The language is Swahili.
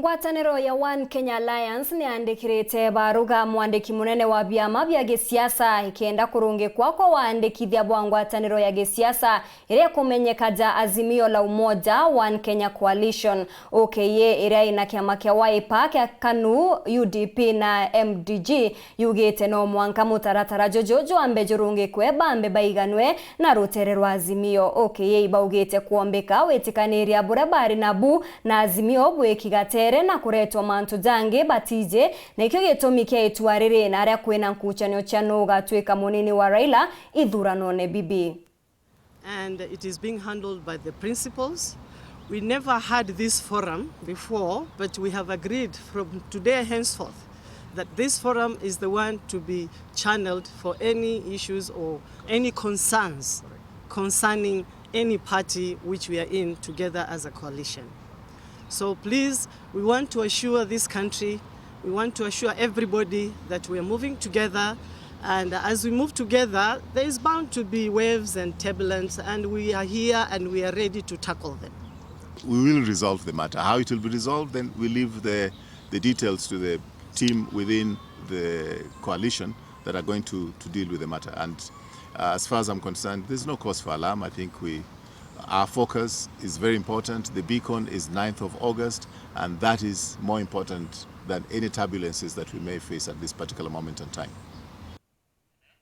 NGWATANIRO ya One Kenya Alliance ni andikirite baruga mwandiki munene wa byama bya gisiasa ikenda kurungikwa kwa waandikithia bwa ngwataniro ya gisiasa ire kumenyekaja Azimio la Umoja One Kenya Coalition OKA ire ina kiama kia Wiper kia KANU UDP na MDG yugite no mwanka mutaratara jojojo ambe jurungikwe bambe baiganwe na rutererwa Azimio OKA ibaugite kuombeka wetikaniria burabari nabu na Azimio bwekigatere na kuretwa mantu jange batije na ikyo gitumi kia itwarire na aria kwina nkuchanyo chano gatweka munini wa Raila ithurano ne bibi. And it is being handled by the principals. We never had this forum before, but we have agreed from today henceforth that this forum is the one to be channeled for any issues or any concerns concerning any party which we are in together as a coalition. So please, we want to assure this country, we want to assure everybody that we are moving together, and as we move together, there is bound to be waves and turbulence, and we are here and we are ready to tackle them. We will resolve the matter. How it will be resolved, then we leave the details to the team within the coalition that are going to deal with the matter. And as far as I'm concerned, there's no cause for alarm. I think our focus is very important. The beacon is 9th of August, and that is more important than any turbulences that we may face at this particular moment in time.